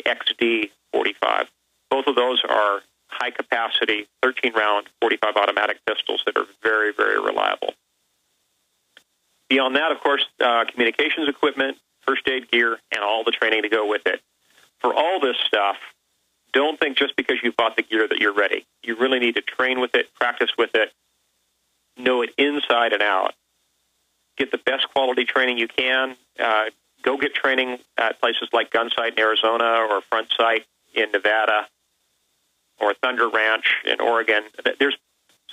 XD45. Both of those are high-capacity, 13-round, 45 automatic pistols that are very, very reliable. Beyond that, of course, communications equipment, first aid gear, and all the training to go with it. For all this stuff, don't think just because you've bought the gear that you're ready. You really need to train with it, practice with it, know it inside and out. Get the best quality training you can. Go get training at places like Gunsight in Arizona or Front Sight in Nevada or Thunder Ranch in Oregon. There's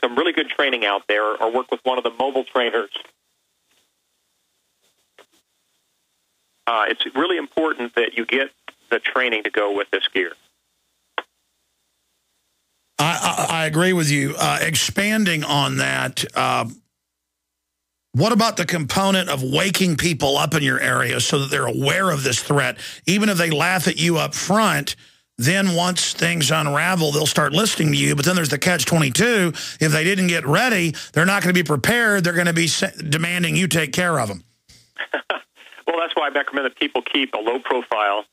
some really good training out there, or work with one of the mobile trainers. It's really important that you get the training to go with this gear. I agree with you. Expanding on that, what about the component of waking people up in your area so that they're aware of this threat? Even if they laugh at you up front, then once things unravel, they'll start listening to you. But then there's the catch-22. If they didn't get ready, they're not going to be prepared. They're going to be demanding you take care of them. Well, that's why I recommend that people keep a low profile.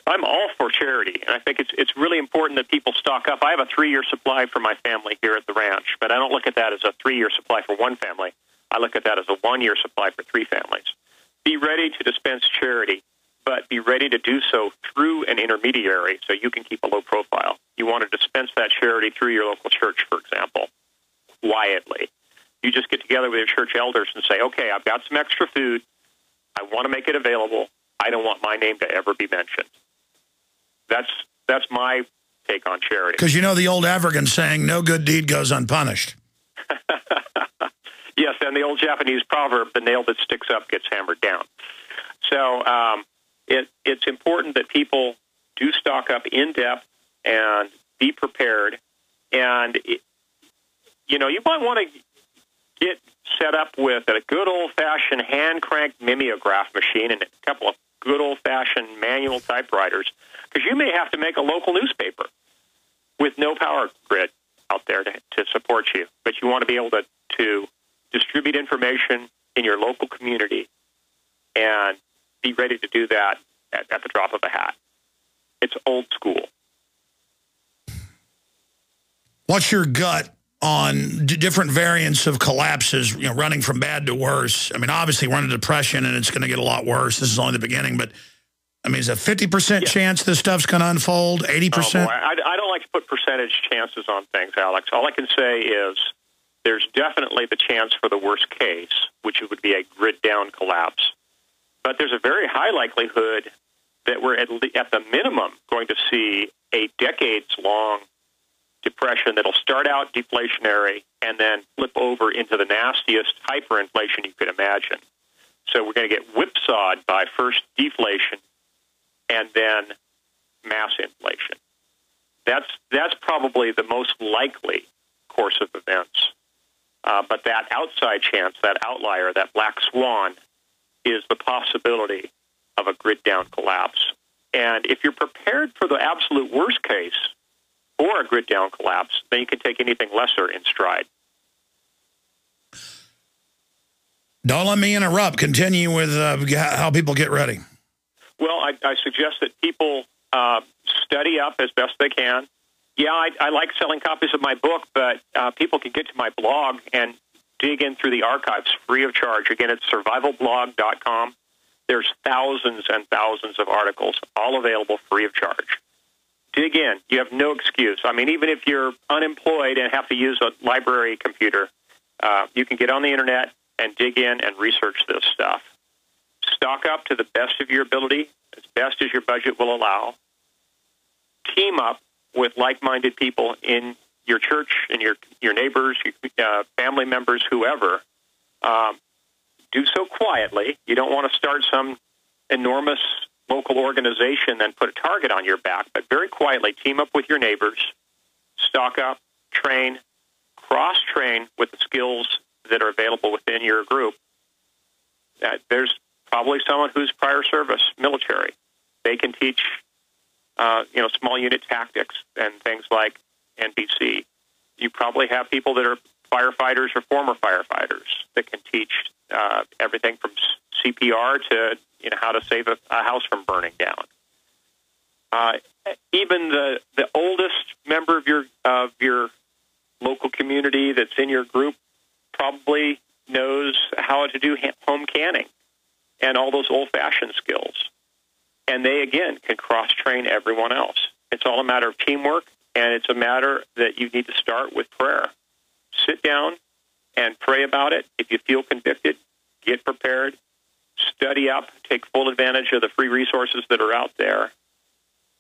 I'm all for charity, and I think it's really important that people stock up. I have a 3-year supply for my family here at the ranch, but I don't look at that as a 3-year supply for one family. I look at that as a 1-year supply for 3 families. Be ready to dispense charity, but be ready to do so through an intermediary so you can keep a low profile. You want to dispense that charity through your local church, for example, quietly. You just get together with your church elders and say, okay, I've got some extra food. I want to make it available. I don't want my name to ever be mentioned. That's my take on charity. Because you know the old African saying, no good deed goes unpunished. Yes, and the old Japanese proverb, the nail that sticks up gets hammered down. So it's important that people do stock up in depth and be prepared. And, you might want to get set up with a good old-fashioned hand-cranked mimeograph machine and a couple of good old-fashioned manual typewriters, because you may have to make a local newspaper with no power grid out there to support you. But you want to be able to distribute information in your local community and be ready to do that at the drop of a hat. It's old school. What's your gut on different variants of collapses, running from bad to worse? I mean, obviously we're in a depression and it's going to get a lot worse. This is only the beginning, but I mean, is a 50% chance this stuff's going to unfold, 80%? Oh, boy. I don't like to put percentage chances on things, Alex. All I can say is there's definitely the chance for the worst case, which would be a grid-down collapse. But there's a very high likelihood that we're at the minimum going to see a decades-long depression that'll start out deflationary and then flip over into the nastiest hyperinflation you could imagine. So we're going to get whipsawed by first deflation and then mass inflation. That's probably the most likely course of events. But that outside chance, that outlier, that black swan, is the possibility of a grid-down collapse. And if you're prepared for the absolute worst case or a grid-down collapse, then you can take anything lesser in stride. Don't let me interrupt. Continue with how people get ready. Well, I suggest that people study up as best they can. Yeah, I like selling copies of my book, but people can get to my blog and dig in through the archives free of charge. Again, it's survivalblog.com. There's thousands and thousands of articles, all available free of charge. Dig in. You have no excuse. I mean, even if you're unemployed and have to use a library computer, you can get on the Internet and dig in and research this stuff. Stock up to the best of your ability, as best as your budget will allow. Team up with like-minded people in your church and your neighbors, family members, whoever. Do so quietly. You don't want to start some enormous local organization and put a target on your back, but very quietly team up with your neighbors, stock up, train, cross-train with the skills that are available within your group. There's probably someone who's prior service, military. They can teach, small unit tactics and things like NBC. You probably have people that are firefighters or former firefighters that can teach everything from CPR to how to save a house from burning down. Even the oldest member of your local community that's in your group probably knows how to do home canning and all those old-fashioned skills. And they, again, can cross-train everyone else. It's all a matter of teamwork, and it's a matter that you need to start with prayer. Sit down and pray about it. If you feel convicted, get prepared, study up, take full advantage of the free resources that are out there,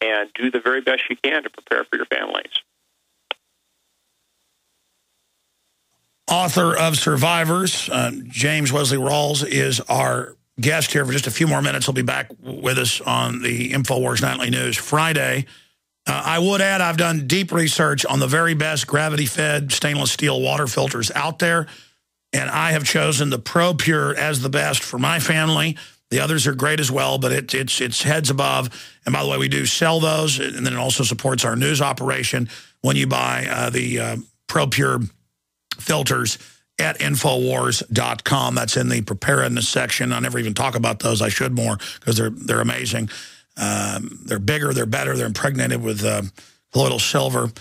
and do the very best you can to prepare for your families. Author of Survivors, James Wesley Rawles, is our guest here for just a few more minutes. He'll be back with us on the Infowars Nightly News Friday. I would add I've done deep research on the very best gravity-fed stainless steel water filters out there, and I have chosen the ProPure as the best for my family. The others are great as well, but it's heads above. And by the way, we do sell those, and then it also supports our news operation when you buy the ProPure filters at Infowars.com. That's in the preparedness section. I never even talk about those. I should more because they're amazing. They're bigger, they're better, they're impregnated with colloidal silver.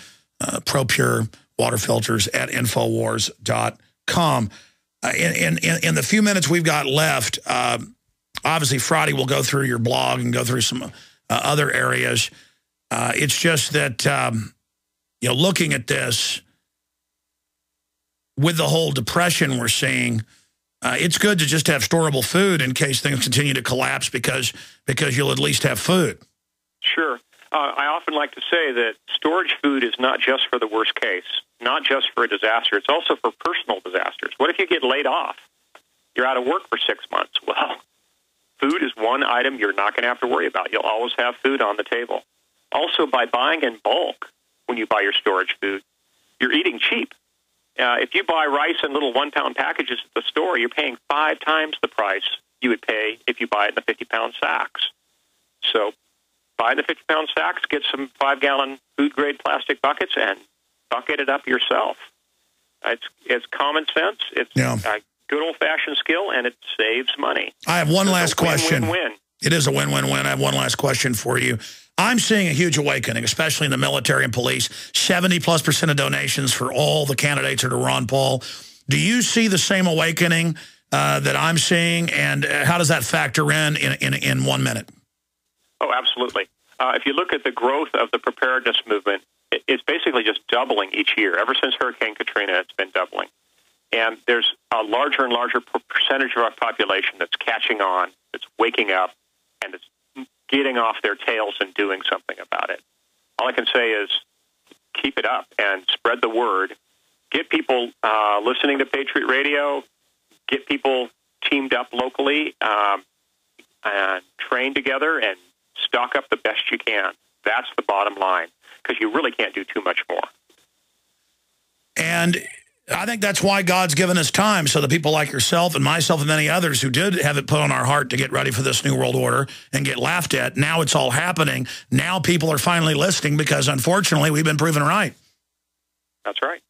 ProPure water filters at Infowars.com. In the few minutes we've got left, obviously Friday we'll go through your blog and go through some other areas. It's just that, looking at this, with the whole depression we're seeing, it's good to just have storable food in case things continue to collapse because you'll at least have food. Sure. I often like to say that storage food is not just for the worst case, not just for a disaster. It's also for personal disasters. What if you get laid off? You're out of work for 6 months. Well, food is one item you're not going to have to worry about. You'll always have food on the table. Also, by buying in bulk when you buy your storage food, you're eating cheap. If you buy rice in little 1-pound packages at the store, you're paying 5 times the price you would pay if you buy it in the 50-pound sacks. So buy the 50-pound sacks, get some 5-gallon food-grade plastic buckets, and bucket it up yourself. It's common sense. It's a good old-fashioned skill, and it saves money. I have one last question. Win-win-win. It is a win-win-win. I have one last question for you. I'm seeing a huge awakening, especially in the military and police. 70+% of donations for all the candidates are to Ron Paul. Do you see the same awakening that I'm seeing, and how does that factor in 1 minute? Oh, absolutely. If you look at the growth of the preparedness movement, it's basically just doubling each year. Ever since Hurricane Katrina, it's been doubling. And there's a larger and larger percentage of our population that's catching on, that's waking up, and it's getting off their tails and doing something about it. All I can say is keep it up and spread the word. Get people listening to Patriot Radio. Get people teamed up locally and train together and stock up the best you can. That's the bottom line, because you really can't do too much more. And I think that's why God's given us time, so that people like yourself and myself and many others who did have it put on our heart to get ready for this new world order and get laughed at, now it's all happening. Now people are finally listening because, unfortunately, we've been proven right. That's right.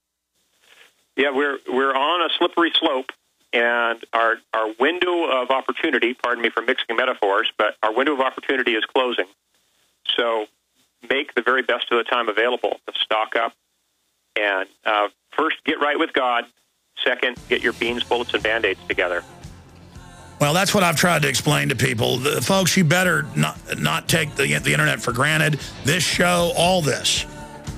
Yeah, we're on a slippery slope, and our window of opportunity, pardon me for mixing metaphors, but our window of opportunity is closing. So make the very best of the time available to stock up. And first, get right with God. Second, get your beans, bullets, and Band-Aids together. Well, that's what I've tried to explain to people. Folks, you better not take the internet for granted. This show, all this.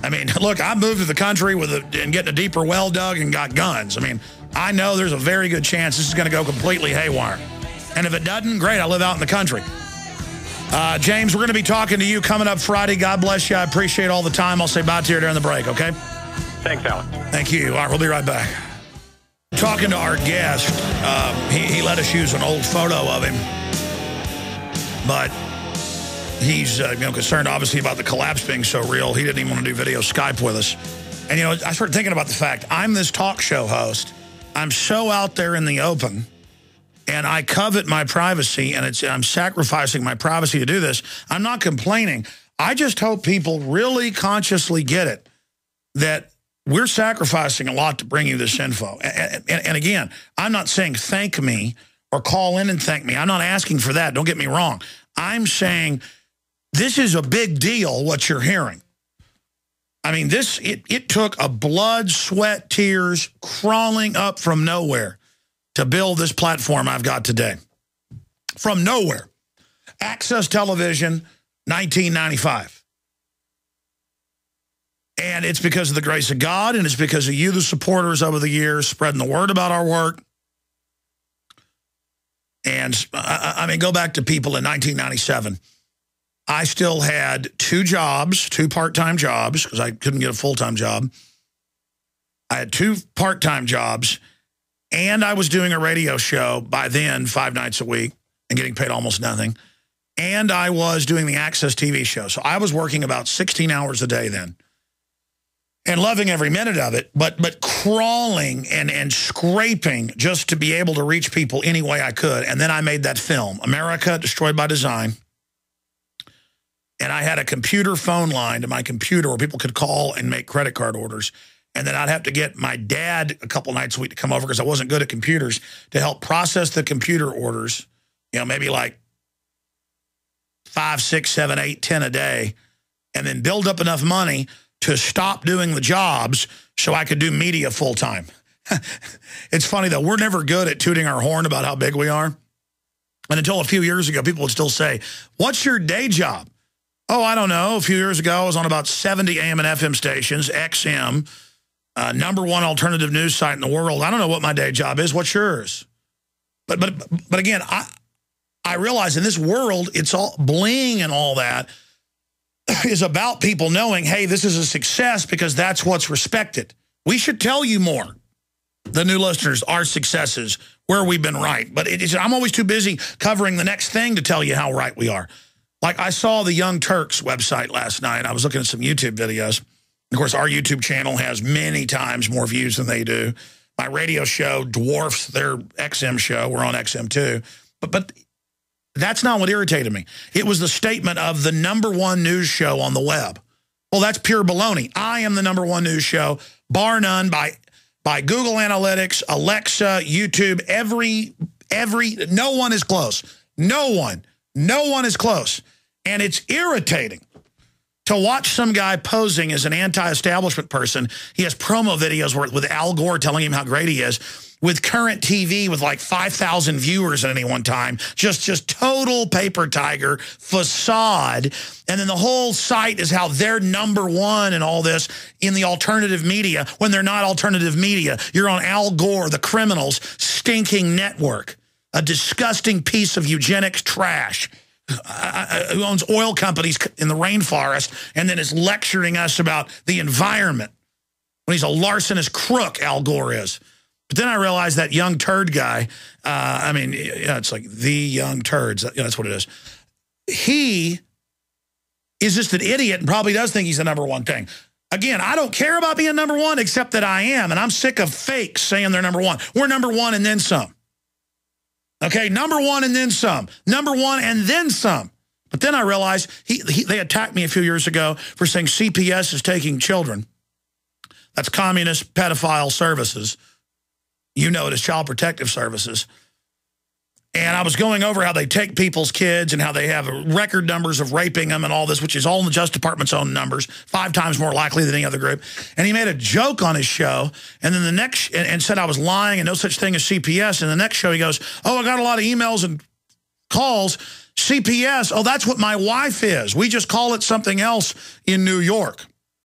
I mean, look, I moved to the country and getting a deeper well dug and got guns. I mean, I know there's a very good chance this is going to go completely haywire. And if it doesn't, great, I live out in the country. James, we're going to be talking to you coming up Friday. God bless you. I appreciate all the time. I'll say bye to you during the break, okay? Thanks, Alex. Thank you. All right, we'll be right back. Talking to our guest, he let us use an old photo of him, but he's concerned, obviously, about the collapse being so real. He didn't even want to do video Skype with us. And, I started thinking about the fact I'm this talk show host. I'm so out there in the open, and I covet my privacy, and I'm sacrificing my privacy to do this. I'm not complaining. I just hope people really consciously get it, that we're sacrificing a lot to bring you this info. And again, I'm not saying thank me or call in and thank me. I'm not asking for that. Don't get me wrong. I'm saying this is a big deal, what you're hearing. I mean, it took a blood, sweat, tears, crawling up from nowhere to build this platform I've got today. From nowhere. Access Television, 1995. And it's because of the grace of God, and it's because of you, the supporters, over the years, spreading the word about our work. And, I mean, go back to people in 1997. I still had 2 jobs, 2 part-time jobs, because I couldn't get a full-time job. I had 2 part-time jobs, and I was doing a radio show by then 5 nights a week and getting paid almost nothing. And I was doing the Access TV show. So I was working about 16 hours a day then and loving every minute of it, but crawling and scraping just to be able to reach people any way I could. And then I made that film, America Destroyed by Design. And I had a computer phone line to my computer where people could call and make credit card orders. And then I'd have to get my dad a couple nights a week to come over because I wasn't good at computers to help process the computer orders, you know, maybe like 5, 6, 7, 8, 10 a day, and then build up enough money to stop doing the jobs so I could do media full time. It's funny, though. We're never good at tooting our horn about how big we are. And until a few years ago, people would still say, what's your day job? Oh, I don't know. A few years ago, I was on about 70 AM and FM stations, XM, #1 alternative news site in the world. I don't know what my day job is. What's yours? But again, I realize in this world, it's all bling and all that is about people knowing, hey, this is a success because that's what's respected. We should tell you more, the new listeners, our successes, where we've been right. But I'm always too busy covering the next thing to tell you how right we are. Like I saw the Young Turks website last night. I was looking at some YouTube videos. Of course, our YouTube channel has many times more views than they do. My radio show dwarfs their XM show. We're on XM too. But that's not what irritated me. It was the statement of the #1 news show on the web. Well, that's pure baloney. I am the #1 news show, bar none, by Google Analytics, Alexa, YouTube, no one is close. No one is close. And it's irritating to watch some guy posing as an anti-establishment person. He has promo videos with Al Gore telling him how great he is, with current TV with like 5,000 viewers at any one time. Just total paper tiger facade. And then the whole site is how they're #1 and all this in the alternative media when they're not alternative media. You're on Al Gore, the criminal's stinking network, a disgusting piece of eugenics trash who owns oil companies in the rainforest and then is lecturing us about the environment when he's a larcenous crook, Al Gore is. But then I realized that Young Turd guy, I mean, yeah, it's like the Young Turds. That's what it is. He is just an idiot and probably does think he's the #1 thing. Again, I don't care about being #1 except that I am, and I'm sick of fakes saying they're #1. We're #1 and then some. Okay, #1 and then some. #1 and then some. But then I realized they attacked me a few years ago for saying CPS is taking children. That's Communist Pedophile Services. You know it as Child Protective Services. And I was going over how they take people's kids and how they have record numbers of raping them and all this, which is all in the Justice Department's own numbers, 5 times more likely than any other group. And he made a joke on his show and then the next and said I was lying and no such thing as CPS. And the next show he goes, oh, I got a lot of emails and calls. CPS, oh, that's what my wife is. We just call it something else in New York.